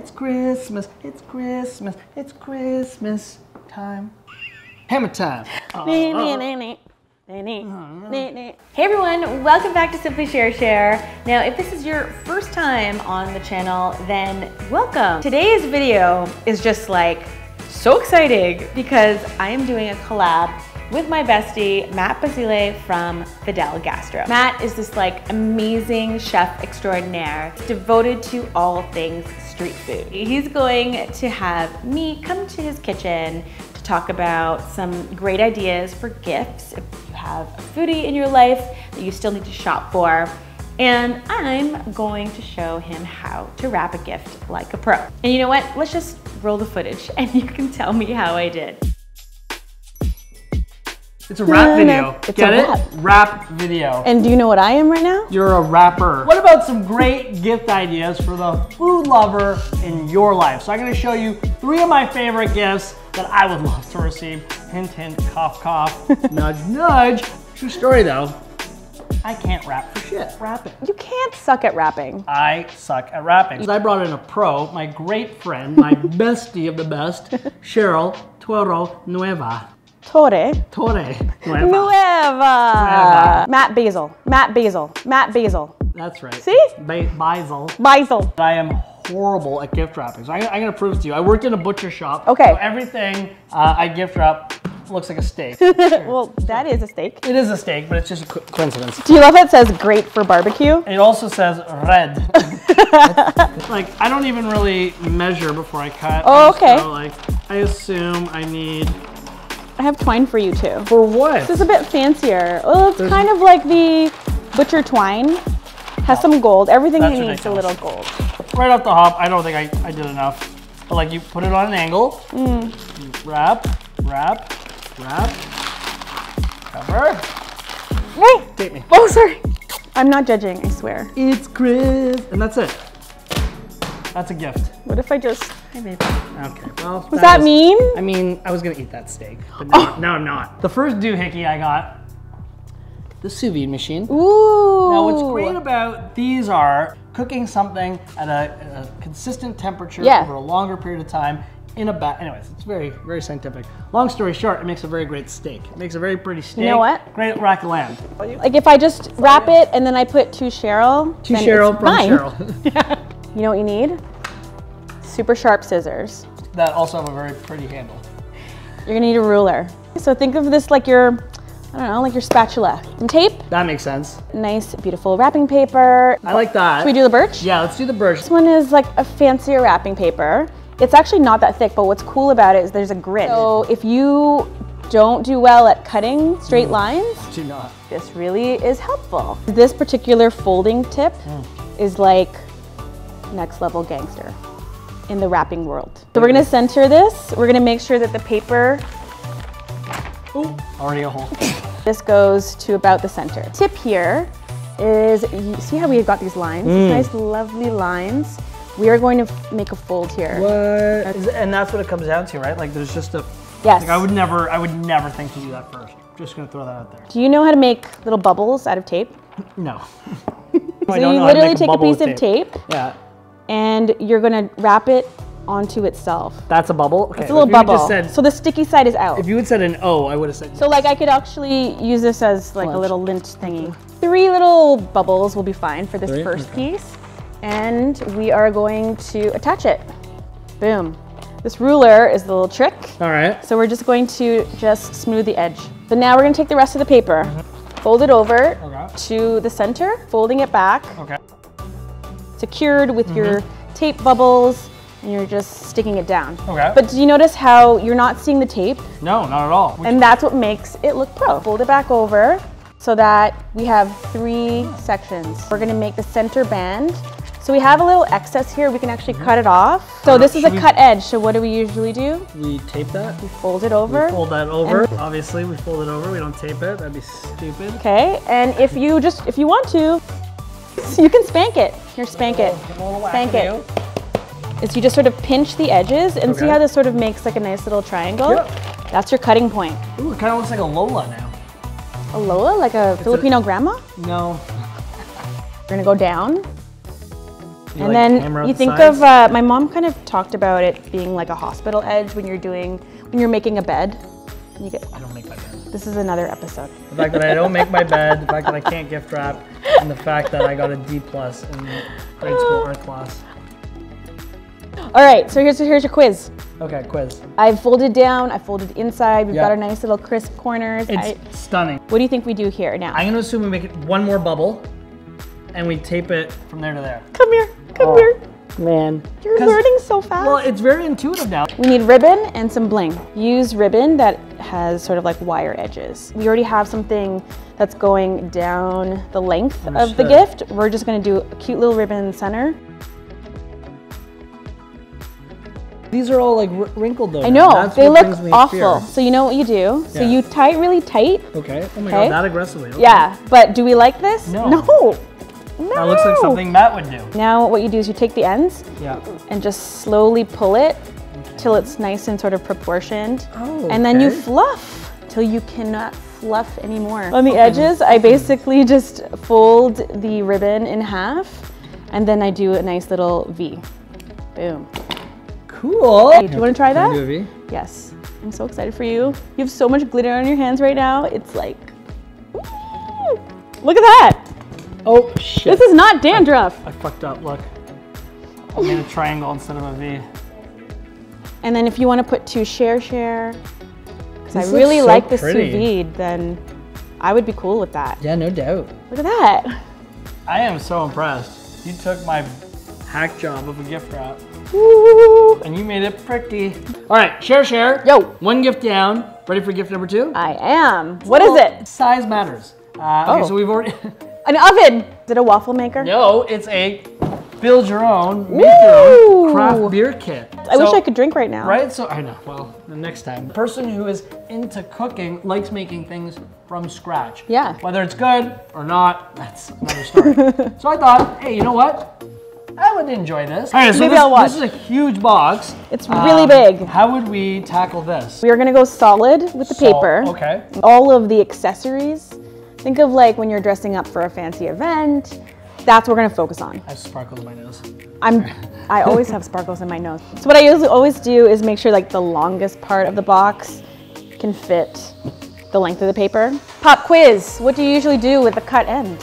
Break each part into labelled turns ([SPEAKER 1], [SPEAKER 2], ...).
[SPEAKER 1] It's Christmas, it's Christmas, it's Christmas time. Hammer time.
[SPEAKER 2] Hey everyone, welcome back to Simply Share Share. Now, if this is your first time on the channel, then welcome. Today's video is just like so exciting because I am doing a collab with my bestie, Matt Basile from Fidel Gastro. Matt is this like amazing chef extraordinaire devoted to all things street food. He's going to have me come to his kitchen to talk about some great ideas for gifts if you have a foodie in your life that you still need to shop for. And I'm going to show him how to wrap a gift like a pro. And you know what? Let's just roll the footage and you can tell me how I did.
[SPEAKER 1] It's a rap video. Get it?
[SPEAKER 2] Rap.
[SPEAKER 1] Rap video.
[SPEAKER 2] And do you know what I am right now?
[SPEAKER 1] You're a rapper. What about some great gift ideas for the food lover in your life? So I'm gonna show you 3 of my favorite gifts that I would love to receive. Hint, hint, cough, cough, nudge, nudge. True story though. I can't rap for shit. Rapping.
[SPEAKER 2] You can't suck at rapping.
[SPEAKER 1] I suck at rapping. I brought in a pro, my great friend, my bestie of the best, Cheryl Toro Nueva.
[SPEAKER 2] Torre
[SPEAKER 1] Nueva.
[SPEAKER 2] Matt Basile. Matt Basile. Matt Basile.
[SPEAKER 1] That's right.
[SPEAKER 2] See?
[SPEAKER 1] Basile.
[SPEAKER 2] Basile.
[SPEAKER 1] I am horrible at gift wrapping. So I'm gonna prove to you. I worked in a butcher shop.
[SPEAKER 2] Okay.
[SPEAKER 1] So everything I gift wrap looks like a steak.
[SPEAKER 2] Well, that is a steak.
[SPEAKER 1] It is a steak, but it's just a coincidence.
[SPEAKER 2] Do you love how it says great for barbecue?
[SPEAKER 1] It also says red. Like, I don't even really measure before I cut.
[SPEAKER 2] Oh, okay.
[SPEAKER 1] I assume I need...
[SPEAKER 2] I have twine for you too.
[SPEAKER 1] For what?
[SPEAKER 2] This is a bit fancier. Well, it's kind of like the butcher twine. Has some gold. Everything he needs a little gold.
[SPEAKER 1] Right off the hop, I don't think I did enough. But like, you put it on an angle. Wrap, wrap, wrap. Cover.
[SPEAKER 2] Wait.
[SPEAKER 1] Take me.
[SPEAKER 2] Oh, sorry. I'm not judging, I swear.
[SPEAKER 1] It's Chris. And that's it. That's a gift.
[SPEAKER 2] What if I just... Hi, babe.
[SPEAKER 1] Okay, well.
[SPEAKER 2] Was that mean?
[SPEAKER 1] I mean, I was gonna eat that steak, but now I'm not. The first doohickey I got, the sous vide machine.
[SPEAKER 2] Ooh.
[SPEAKER 1] Now what's great about these are cooking something at a consistent temperature over a longer period of time in a bath. Anyways, it's very, very scientific. Long story short, it makes a very great steak. It makes a very pretty steak.
[SPEAKER 2] You know what?
[SPEAKER 1] Great rack of lamb.
[SPEAKER 2] Like if I just wrap it and then I put to Cheryl,
[SPEAKER 1] To Cheryl from
[SPEAKER 2] mine.
[SPEAKER 1] Cheryl.
[SPEAKER 2] You know what you need? Super sharp scissors.
[SPEAKER 1] That also have a very pretty handle.
[SPEAKER 2] You're gonna need a ruler. So think of this like your, I don't know, like your spatula. Some tape.
[SPEAKER 1] That makes sense.
[SPEAKER 2] Nice, beautiful wrapping paper.
[SPEAKER 1] I like that.
[SPEAKER 2] Should we do the birch?
[SPEAKER 1] Yeah, let's do the birch.
[SPEAKER 2] This one is like a fancier wrapping paper. It's actually not that thick, but what's cool about it is there's a grid. So if you don't do well at cutting straight lines,
[SPEAKER 1] Do not.
[SPEAKER 2] this really is helpful. This particular folding tip is like next level gangster in the wrapping world. So we're gonna center this. We're gonna make sure that the paper,
[SPEAKER 1] Ooh, already a hole.
[SPEAKER 2] this goes to about the center. Tip here is, you see how we've got these lines? These nice, lovely lines. We are going to make a fold here.
[SPEAKER 1] What? And that's what it comes down to, right? Like there's just a,
[SPEAKER 2] Yes.
[SPEAKER 1] like I would never think to do that first. Just gonna throw that out there.
[SPEAKER 2] Do you know how to make little bubbles out of tape?
[SPEAKER 1] No.
[SPEAKER 2] So you literally take a piece of tape
[SPEAKER 1] Yeah.
[SPEAKER 2] and you're gonna wrap it onto itself.
[SPEAKER 1] That's a bubble? Okay.
[SPEAKER 2] It's a little bubble.
[SPEAKER 1] Said,
[SPEAKER 2] so the sticky side is out.
[SPEAKER 1] if you had said an O, I would have said
[SPEAKER 2] So like I could actually use this as like
[SPEAKER 1] Lunch.
[SPEAKER 2] a little lint thingy. 3 little bubbles will be fine for this first piece. And we are going to attach it. Boom. This ruler is the little trick.
[SPEAKER 1] All right.
[SPEAKER 2] So we're just going to just smooth the edge. So now we're gonna take the rest of the paper, fold it over to the center, folding it back.
[SPEAKER 1] Okay.
[SPEAKER 2] Secured with your tape bubbles, and you're just sticking it down.
[SPEAKER 1] Okay.
[SPEAKER 2] But do you notice how you're not seeing the tape?
[SPEAKER 1] No, not at all.
[SPEAKER 2] And that's what makes it look pro. Fold it back over so that we have 3 sections. We're gonna make the center band. So we have a little excess here, we can actually cut it off. So this is a cut edge, so what do we usually do?
[SPEAKER 1] We tape that?
[SPEAKER 2] We fold it over.
[SPEAKER 1] We fold that over. Obviously, we fold it over, we don't tape it, that'd be stupid.
[SPEAKER 2] Okay, and if you want to, you can spank it. Here, spank it. Spank it. Is you just sort of pinch the edges and see how this sort of makes like a nice little triangle? Yep. That's your cutting point.
[SPEAKER 1] Ooh, it kind of looks like a Lola now.
[SPEAKER 2] A Lola, like a Filipino grandma?
[SPEAKER 1] No.
[SPEAKER 2] We're gonna go down. And then you think of, my mom kind of talked about it being like a hospital edge when you're making a bed. I
[SPEAKER 1] don't make my bed.
[SPEAKER 2] This is another episode.
[SPEAKER 1] The fact that I don't make my bed, the fact that I can't gift wrap, and the fact that I got a D+ in grade school art class.
[SPEAKER 2] All right, so here's your quiz.
[SPEAKER 1] Okay, quiz.
[SPEAKER 2] I've folded down, I've folded inside. We've got our nice little crisp corners.
[SPEAKER 1] It's stunning.
[SPEAKER 2] What do you think we do here now?
[SPEAKER 1] I'm gonna assume we make it one more bubble, and we tape it from there to there.
[SPEAKER 2] Come here, come here.
[SPEAKER 1] Man.
[SPEAKER 2] You're learning so fast.
[SPEAKER 1] Well, it's very intuitive now.
[SPEAKER 2] We need ribbon and some bling. Use ribbon that has sort of like wire edges. We already have something that's going down the length of the gift. We're just gonna do a cute little ribbon in the center.
[SPEAKER 1] These are all like wrinkled though.
[SPEAKER 2] I know, they look awful. So you know what you do? So you tie it really tight.
[SPEAKER 1] Okay, oh my God, that aggressively. Okay.
[SPEAKER 2] Yeah, but do we like this?
[SPEAKER 1] No.
[SPEAKER 2] No.
[SPEAKER 1] That looks like something Matt would do.
[SPEAKER 2] Now what you do is you take the ends and just slowly pull it till it's nice and sort of proportioned. And then you fluff till you cannot fluff anymore. On the edges, I basically just fold the ribbon in half and then I do a nice little V. Boom.
[SPEAKER 1] Cool.
[SPEAKER 2] Hey, do you want to try that?
[SPEAKER 1] Can I do a V?
[SPEAKER 2] Yes. I'm so excited for you. You have so much glitter on your hands right now. It's like, look at that.
[SPEAKER 1] Oh shit.
[SPEAKER 2] This is not dandruff.
[SPEAKER 1] I fucked up, look. I made a triangle instead of a V.
[SPEAKER 2] And then if you want to put 2 CHER CHER, because I really like the sous vide, then I would be cool with that.
[SPEAKER 1] Yeah, no doubt.
[SPEAKER 2] Look at that.
[SPEAKER 1] I am so impressed. You took my hack job of a gift wrap.
[SPEAKER 2] Woo.
[SPEAKER 1] And you made it pretty. All right, CHER CHER.
[SPEAKER 2] Yo.
[SPEAKER 1] 1 gift down. Ready for gift number 2?
[SPEAKER 2] I am. What is it?
[SPEAKER 1] Size matters. Okay, so we've already...
[SPEAKER 2] An oven. Is it a waffle maker?
[SPEAKER 1] No, it's a build your own, make your own craft beer kit.
[SPEAKER 2] I wish I could drink right now.
[SPEAKER 1] Right, so I know, well, the next time. The person who is into cooking likes making things from scratch.
[SPEAKER 2] Yeah.
[SPEAKER 1] Whether it's good or not, that's another story. So I thought, hey, you know what? I would enjoy this. All right, so this is a huge box.
[SPEAKER 2] It's really big.
[SPEAKER 1] How would we tackle this?
[SPEAKER 2] We are gonna go solid with the paper.
[SPEAKER 1] Okay.
[SPEAKER 2] All of the accessories. Think of like when you're dressing up for a fancy event. That's what we're gonna focus on.
[SPEAKER 1] I have sparkles in my nose.
[SPEAKER 2] I always have sparkles in my nose. So what I always do is make sure like the longest part of the box can fit the length of the paper. Pop quiz, what do you usually do with the cut end?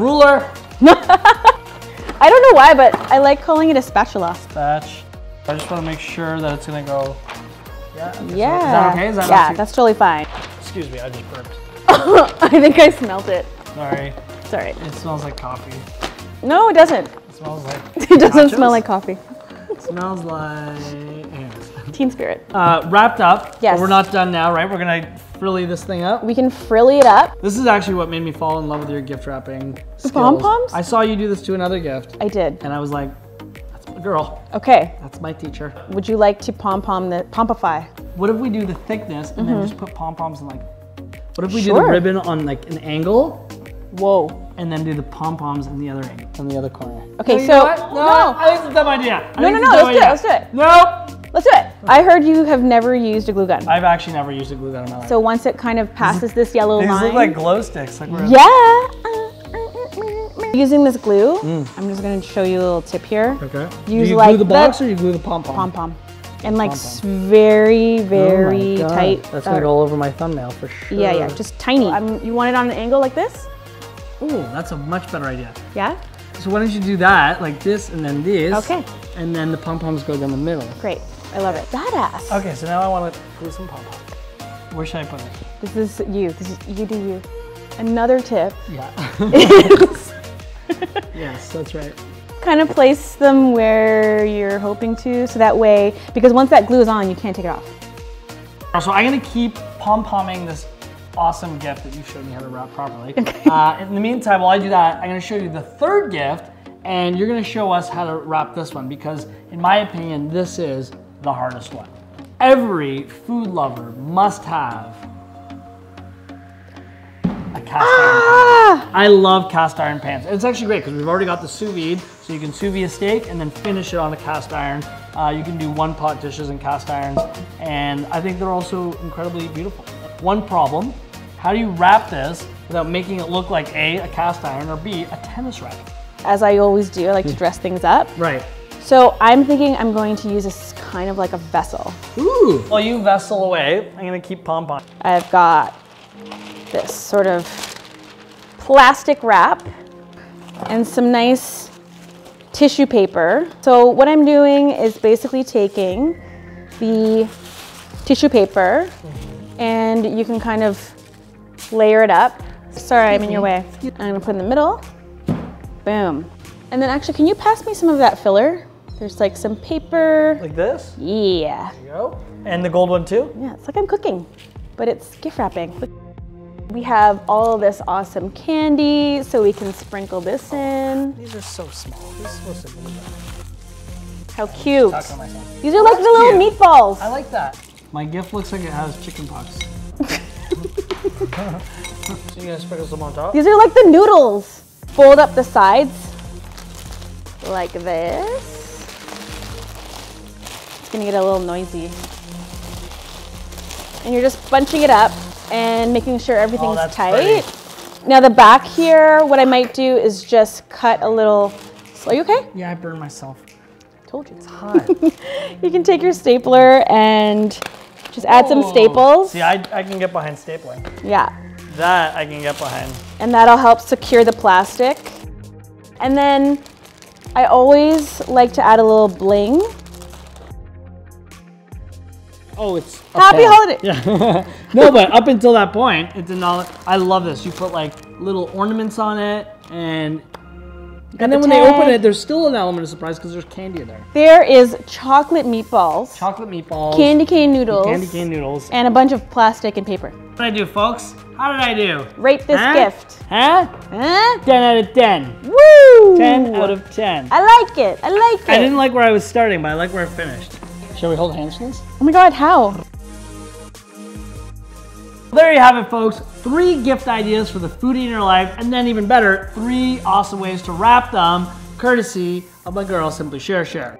[SPEAKER 1] Ruler.
[SPEAKER 2] I don't know why, but I like calling it a spatula.
[SPEAKER 1] Spatch. I just want to make sure that it's gonna go. Yeah.
[SPEAKER 2] Yeah.
[SPEAKER 1] Is that okay? Is that
[SPEAKER 2] yeah, that's totally fine.
[SPEAKER 1] Excuse me, I just burped.
[SPEAKER 2] I think I smelled it.
[SPEAKER 1] Sorry.
[SPEAKER 2] It's all right.
[SPEAKER 1] It smells like coffee.
[SPEAKER 2] No, it doesn't.
[SPEAKER 1] It smells like
[SPEAKER 2] It doesn't smell like coffee.
[SPEAKER 1] It smells like... Anyways.
[SPEAKER 2] Teen spirit.
[SPEAKER 1] Wrapped up.
[SPEAKER 2] Yes.
[SPEAKER 1] But we're not done now, right? We're gonna frilly this thing up.
[SPEAKER 2] We can frilly it up.
[SPEAKER 1] This is actually what made me fall in love with your gift wrapping skills.
[SPEAKER 2] The pom-poms?
[SPEAKER 1] I saw you do this to another gift.
[SPEAKER 2] I did.
[SPEAKER 1] And I was like, that's my girl.
[SPEAKER 2] Okay.
[SPEAKER 1] That's my teacher.
[SPEAKER 2] Would you like to pompify?
[SPEAKER 1] What if we do the thickness and then just put pom-poms in like... What if we do the ribbon on like an angle?
[SPEAKER 2] Whoa.
[SPEAKER 1] And then do the pom-poms in the other angle, in the other corner.
[SPEAKER 2] Okay,
[SPEAKER 1] so... No, I think it's a dumb idea.
[SPEAKER 2] No, let's do it.
[SPEAKER 1] Nope.
[SPEAKER 2] Let's do it. I heard you have never used a glue gun.
[SPEAKER 1] I've actually never used a glue gun in my life.
[SPEAKER 2] So once it kind of passes this yellow line.
[SPEAKER 1] These look like glow sticks. Like
[SPEAKER 2] yeah. Using this glue, I'm just going to show you a little tip here.
[SPEAKER 1] Okay.
[SPEAKER 2] Use
[SPEAKER 1] do you
[SPEAKER 2] like
[SPEAKER 1] glue the box or you glue the pom-pom?
[SPEAKER 2] Pom-pom. And like very, very tight.
[SPEAKER 1] That's going to go all over my thumbnail for sure.
[SPEAKER 2] Yeah, yeah, just tiny. You want it on an angle like this?
[SPEAKER 1] Ooh, that's a much better idea.
[SPEAKER 2] Yeah?
[SPEAKER 1] So why don't you do that, like this and then this.
[SPEAKER 2] Okay.
[SPEAKER 1] And then the pom-poms go down the middle.
[SPEAKER 2] Great. I love it. Badass.
[SPEAKER 1] Okay, so now I want to glue some pom-pom. Where should I put it?
[SPEAKER 2] This is you. You do you. Another tip.
[SPEAKER 1] Yeah. Yes, that's right.
[SPEAKER 2] Kind of place them where you're hoping to, so that way, because once that glue is on, you can't take it off.
[SPEAKER 1] So I'm gonna keep pom-pomming this awesome gift that you showed me how to wrap properly.
[SPEAKER 2] Okay.
[SPEAKER 1] In the meantime, while I do that, I'm gonna show you the third gift, and you're gonna show us how to wrap this one, because in my opinion, this is the hardest one. Every food lover must have a cast iron pan. I love cast iron pans. It's actually great because we've already got the sous vide, so you can sous vide a steak and then finish it on a cast iron. You can do one pot dishes in cast irons, and I think they're also incredibly beautiful. One problem, how do you wrap this without making it look like A, a cast iron, or B, a tennis racket?
[SPEAKER 2] as I always do, I like to dress things up.
[SPEAKER 1] Right.
[SPEAKER 2] So I'm thinking I'm going to use this kind of like a vessel.
[SPEAKER 1] Ooh. While you vessel away, I'm gonna keep pom-pom.
[SPEAKER 2] I've got this sort of plastic wrap and some nice tissue paper. So what I'm doing is basically taking the tissue paper and you can kind of layer it up. Sorry, I'm in your way. I'm gonna put in the middle. Boom. And then actually, can you pass me some of that filler? There's like some paper.
[SPEAKER 1] Like this?
[SPEAKER 2] Yeah.
[SPEAKER 1] There you go. And the gold one too?
[SPEAKER 2] Yeah, it's like I'm cooking, but it's gift wrapping. We have all this awesome candy, so we can sprinkle this in.
[SPEAKER 1] These are so small. These are so simple.
[SPEAKER 2] How cute.
[SPEAKER 1] Talk to myself.
[SPEAKER 2] These are like the little meatballs.
[SPEAKER 1] I like that. My gift looks like it has chicken pox. So you gonna sprinkle some on top?
[SPEAKER 2] These are like the noodles. Fold up the sides like this. It's gonna get a little noisy. And you're just bunching it up and making sure everything's tight. Pretty. Now the back here, what I might do is just cut a little. Are you okay?
[SPEAKER 1] Yeah, I burned myself.
[SPEAKER 2] Told you.
[SPEAKER 1] It's hot.
[SPEAKER 2] You can take your stapler and just add some staples.
[SPEAKER 1] See, I can get behind stapling.
[SPEAKER 2] Yeah.
[SPEAKER 1] That I can get behind.
[SPEAKER 2] And that'll help secure the plastic. And then I always like to add a little bling.
[SPEAKER 1] Oh, it's
[SPEAKER 2] Happy holiday.
[SPEAKER 1] Yeah. No, but up until that point, it's another. I love this. You put like little ornaments on it, and then when they open it, there's still an element of surprise because there's candy in there.
[SPEAKER 2] There is chocolate meatballs.
[SPEAKER 1] Chocolate meatballs.
[SPEAKER 2] Candy cane noodles.
[SPEAKER 1] Candy cane noodles.
[SPEAKER 2] And a bunch of plastic and paper.
[SPEAKER 1] What did I do, folks? How did I do?
[SPEAKER 2] Rate this gift.
[SPEAKER 1] Huh?
[SPEAKER 2] Huh?
[SPEAKER 1] 10 out of 10.
[SPEAKER 2] Woo!
[SPEAKER 1] 10 out of 10.
[SPEAKER 2] I like it. I like it.
[SPEAKER 1] I didn't like where I was starting, but I like where I finished. Shall we hold hands for this?
[SPEAKER 2] Oh my God, how?
[SPEAKER 1] There you have it, folks. 3 gift ideas for the foodie in your life, and then even better, 3 awesome ways to wrap them, courtesy of my girl, Simply Share Share.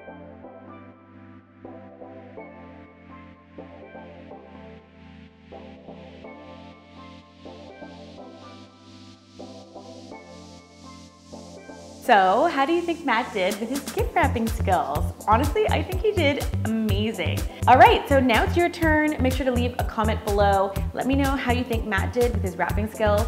[SPEAKER 2] So, how do you think Matt did with his gift wrapping skills? Honestly, I think he did amazing. All right, so now it's your turn. Make sure to leave a comment below. Let me know how you think Matt did with his wrapping skills.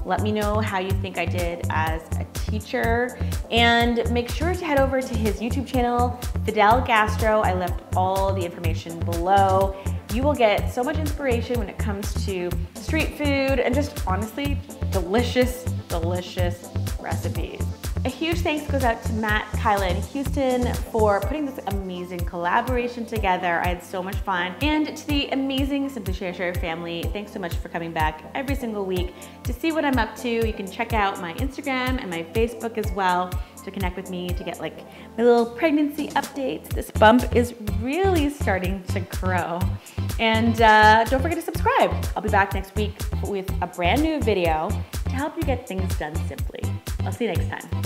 [SPEAKER 2] Let me know how you think I did as a teacher. And make sure to head over to his YouTube channel, Fidel Gastro. I left all the information below. You will get so much inspiration when it comes to street food and just honestly, delicious, delicious recipes. A huge thanks goes out to Matt, Kyla, and Houston for putting this amazing collaboration together. I had so much fun. And to the amazing Simply Share Share family, thanks so much for coming back every single week to see what I'm up to. You can check out my Instagram and my Facebook as well to connect with me, to get like my little pregnancy updates. This bump is really starting to grow. And don't forget to subscribe. I'll be back next week with a brand new video to help you get things done simply. I'll see you next time.